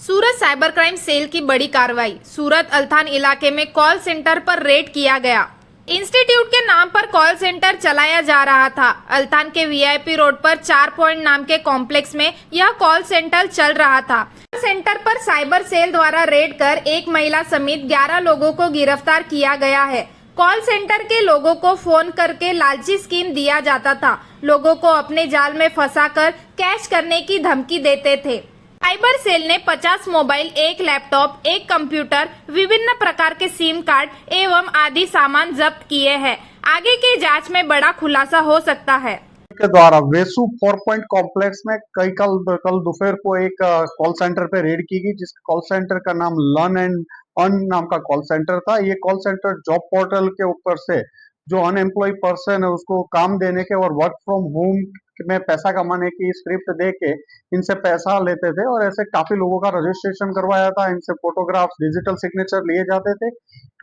सूरत cyber crime cell की बड़ी कार्रवाई। सूरत अल्थान इलाके में कॉल सेंटर पर रेड किया गया। इंस्टीट्यूट के नाम पर कॉल सेंटर चलाया जा रहा था। अल्थान के वीआईपी रोड पर 4 पॉइंट नाम के कॉम्प्लेक्स में यह कॉल सेंटर चल रहा था। सेंटर पर साइबर सेल द्वारा रेड कर एक महिला समेत 11 लोगों को गिरफ्तार किया गया है। कॉल सेंटर के लोगों को फोन करके लालची स्कीम दिया जाता था। लोगों को अपने जाल में फंसाकर कैश करने की धमकी देते थे। साइबर सेल ने 50 मोबाइल, एक लैपटॉप, एक कंप्यूटर, विभिन्न प्रकार के सिम कार्ड एवं आदि सामान जब्त किए हैं। आगे की जांच में बड़ा खुलासा हो सकता है। के द्वारा वेसु 4 पॉइंट कॉम्प्लेक्स में कल दोपहर को एक कॉल सेंटर पे रेड की गई, जिस कॉल सेंटर का नाम लर्न एंड अर्न नाम का कॉल सेंटर था। ये कॉल सेंटर जॉब पोर्टल के ऊपर से जो अनएम्प्लॉय पर्सन है उसको काम देने के और वर्क फ्रॉम होम में पैसा कमाने की स्क्रिप्ट दे के इनसे पैसा लेते थे और ऐसे काफी लोगों का रजिस्ट्रेशन करवाया था। इनसे फोटोग्राफ्स, डिजिटल सिग्नेचर लिए जाते थे।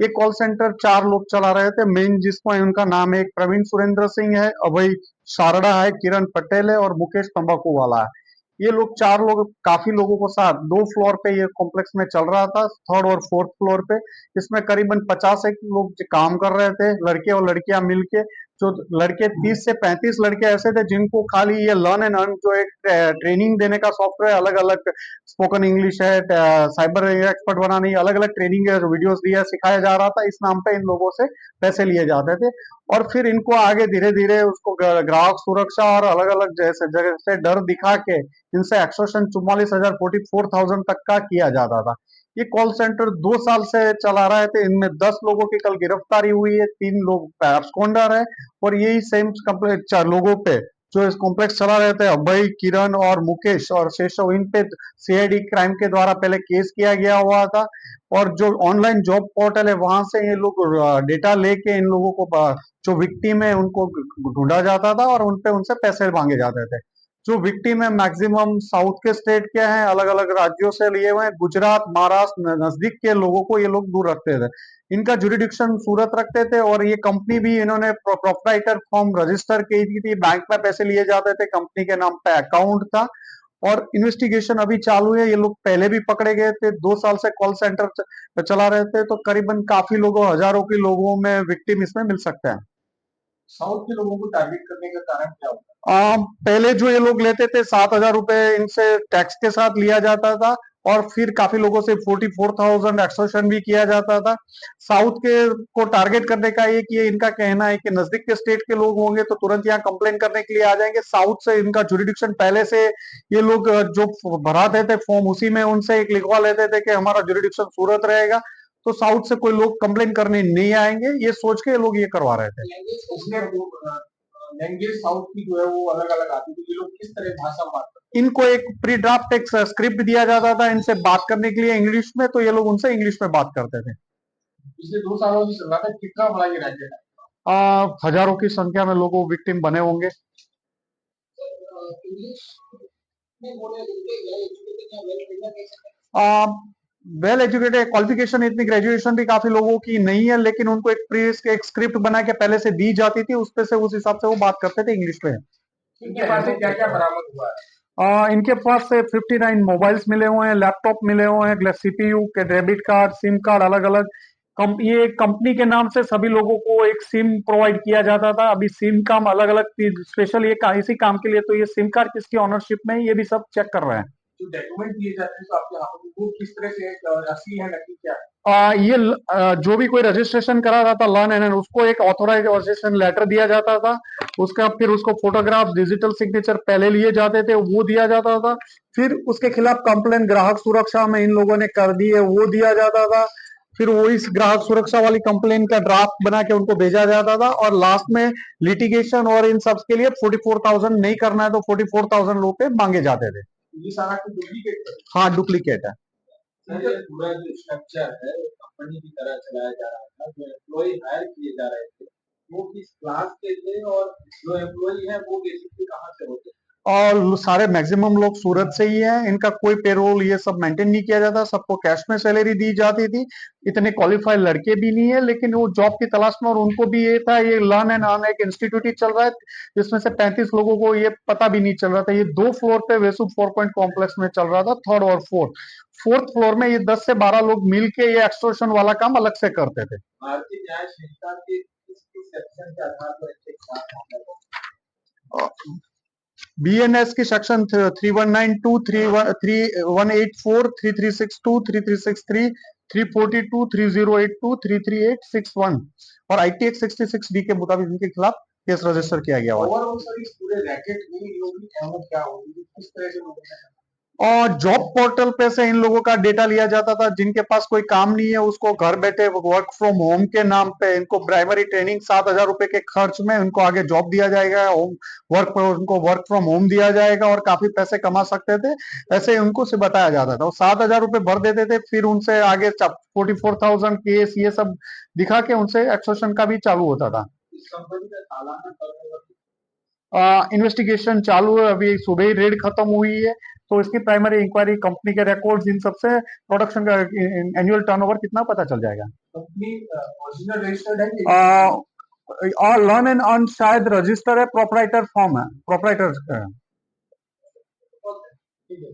ये कॉल सेंटर 4 लोग चला रहे थे। मेन जिसको उनका नाम है, एक प्रवीण सुरेंद्र सिंह है, अभय शारदा है, किरण पटेल है और मुकेश तंबाकू वाला है। ये लोग 4 लोग काफी लोगों को साथ 2 फ्लोर पे ये कॉम्प्लेक्स में चल रहा था, थर्ड और फोर्थ फ्लोर पे। इसमें करीबन 50 एक लोग काम कर रहे थे, लड़के और लड़कियां मिलके। जो लड़के 30 से 35 लड़के ऐसे थे जिनको खाली ये लर्न एंड अर्न जो एक ट्रेनिंग देने का सॉफ्टवेयर, अलग अलग स्पोकन इंग्लिश है, साइबर एक्सपर्ट बनाने, अलग अलग ट्रेनिंग है, वीडियोस दिया, सिखाया जा रहा था। इस नाम पे इन लोगों से पैसे लिए जाते थे और फिर इनको आगे धीरे धीरे उसको ग्राहक सुरक्षा और अलग अलग जैसे जगह से डर दिखा के इनसे एक्सटॉर्शन 44,000 44,000 तक का किया जाता था। ये कॉल सेंटर 2 साल से चला रहे थे। इनमें 10 लोगों की कल गिरफ्तारी हुई है, 3 लोग एब्सकॉन्डर है और यही सेम कंप्लेक्स 4 लोगों पे जो इस कॉम्प्लेक्स चला रहे थे, अभय, किरण और मुकेश और शेषव, इन पे सीआईडी क्राइम के द्वारा पहले केस किया गया हुआ था। और जो ऑनलाइन जॉब पोर्टल है वहां से ये लोग डेटा लेके इन लोगों को जो विक्टिम है उनको ढूंढा जाता था और उनपे उनसे पैसे मांगे जाते थे। जो विक्टिम है मैक्सिमम साउथ के स्टेट के हैं, अलग अलग राज्यों से लिए हुए हैं। गुजरात, महाराष्ट्र नजदीक के लोगों को ये लोग दूर रखते थे। इनका जुरिडिक्शन सूरत रखते थे और ये कंपनी भी इन्होंने प्रोप्राइटर फॉर्म रजिस्टर की थी। बैंक में पैसे लिए जाते थे, कंपनी के नाम पे अकाउंट था और इन्वेस्टिगेशन अभी चालू है। ये लोग पहले भी पकड़े गए थे, 2 साल से कॉल सेंटर चला रहे थे, तो करीबन काफी लोगों, हजारों के लोगों में विक्टिम इसमें मिल सकते हैं। साउथ के लोगों को टारगेट करने का कारण क्या होता पहले जो ये लोग लेते थे 7,000 रुपए इनसे टैक्स के साथ लिया जाता था और फिर काफी लोगों से 44,000 एक्सटॉर्शन भी किया जाता था। साउथ के को टारगेट करने का ये इनका कहना है कि नजदीक के स्टेट के लोग होंगे तो तुरंत यहाँ कंप्लेन करने के लिए आ जाएंगे। साउथ से इनका जुरिडिक्शन पहले से ये लोग जो भराते थे फॉर्म उसी में उनसे एक लिखवा लेते थे कि हमारा जुरिडिक्शन सूरत रहेगा, तो साउथ से कोई लोग कंप्लेन करने नहीं आएंगे, ये सोच के लोग ये करवा रहे थे। है? लैंग्वेज साउथ की जो है वो अलग अलग आती है, तो ये लोग किस तरह भाषा बात करते इनको एक प्री ड्राफ्ट एक स्क्रिप्ट दिया जाता था इनसे बात करने के लिए इंग्लिश में, तो ये लोग उनसे इंग्लिश में बात करते थे। हैं? पिछले 2 सालों से चल रहा था, कितना बड़ा ये राज्य है? हजारों की संख्या में लोगों विक्टिम बने होंगे। वेल एजुकेटेड, क्वालिफिकेशन इतनी ग्रेजुएशन भी काफी लोगों की नहीं है, लेकिन उनको एक प्री एक स्क्रिप्ट बना के पहले से दी जाती थी, उस पे से उस हिसाब से वो बात करते थे इंग्लिश में। इनके पास से क्या क्या बरामद हुआ है? इनके पास से 59 मोबाइल्स मिले हुए हैं, लैपटॉप मिले हुए हैं, सीपीयू के डेबिट कार्ड, सिम कार्ड अलग अलग। ये कंपनी के नाम से सभी लोगों को एक सिम प्रोवाइड किया जाता था। अभी सिम काम अलग अलग स्पेशल ये इसी काम के लिए, तो ये सिम कार्ड किसकी ऑनरशिप में है ये भी सब चेक कर रहे हैं। जो डॉक्यूमेंट दिए जाते हैं तो आपके यहाँ पर वो किस तरह से असली है नकली क्या है? जो भी कोई रजिस्ट्रेशन करा रहा था लर्न एंड उसको एक ऑथोराइज रजिस्ट्रेशन लेटर दिया जाता था। उसका फिर उसको फोटोग्राफ, डिजिटल सिग्नेचर पहले लिए जाते थे, वो दिया जाता था। फिर उसके खिलाफ कंप्लेन ग्राहक सुरक्षा में इन लोगों ने कर दी है, वो दिया जाता था। फिर वो इस ग्राहक सुरक्षा वाली कंप्लेन का ड्राफ्ट बना के उनको भेजा जाता था और लास्ट में लिटिगेशन और इन सब के लिए 44,000 नहीं करना है तो 44,000 रुपए मांगे जाते थे। ये सारा कुछ डुप्लीकेट है? हाँ, डुप्लीकेट है। सर, ये पूरा जो स्ट्रक्चर है वो कंपनी की तरह चलाया जा रहा था, जो एम्प्लॉय हायर किए जा रहे थे वो किस क्लास के थे और जो एम्प्लॉय है वो बेसिकली कहाँ से होते हैं? और सारे मैक्सिमम लोग सूरत से ही हैं, इनका कोई पेरोल ये सब मेंटेन नहीं किया जाता, सबको कैश में सैलरी दी जाती थी। इतने क्वालिफाइड लड़के भी नहीं है, लेकिन वो जॉब की तलाश में, और उनको भी ये था, ये लर्न एंड अर्न एक इंस्टीट्यूट ही चल रहा है जिसमें से 35 लोगों को ये पता भी नहीं चल रहा था। ये 2 फ्लोर पे वेसु 4 पॉइंट कॉम्प्लेक्स में चल रहा था, थर्ड और फोर्थ फ्लोर में ये 10 से 12 लोग मिलके ये एक्सटॉर्शन वाला काम अलग से करते थे। भारतीय न्याय संहिता के किस सेक्शन के आधार पर इसके खिलाफ मामला दर्ज? बीएनएस की सेक्शन 3192, 3184, 3362, 3363, 342, 3082, 33861 और आईटी एक्ट 66 डी के मुताबिक इनके खिलाफ केस रजिस्टर किया गया हुआ है। ओवरऑल सर इस पूरे रैकेट में इन लोगों की अहमियत क्या होगी, किस तरह से लोगों ने और जॉब पोर्टल पे से इन लोगों का डेटा लिया जाता था। जिनके पास कोई काम नहीं है उसको घर बैठे वर्क फ्रॉम होम के नाम पे इनको प्राइमरी ट्रेनिंग 7,000 रुपए के खर्च में उनको आगे जॉब दिया जाएगा, होम वर्क उनको वर्क फ्रॉम होम दिया जाएगा और काफी पैसे कमा सकते थे, ऐसे उनको से बताया जाता था। वो 7,000 रुपए भर देते थे, फिर उनसे आगे 44,000 केस ये सब दिखा के उनसे एक्सटॉर्शन का भी चालू होता था। इस कंपनी का सालाना टर्नओवर इन्वेस्टिगेशन चालू है, अभी सुबह ही रेड खत्म हुई है, तो इसकी प्राइमरी इंक्वायरी, कंपनी के रिकॉर्ड्स, इन सबसे प्रोडक्शन का एनुअल टर्नओवर कितना पता चल जाएगा। कंपनी ओरिजिनल रजिस्टर्ड है कि और लर्न एंड अर्न शायद रजिस्टर है, प्रोपराइटर फॉर्म है, प्रोपराइटर ठीक है।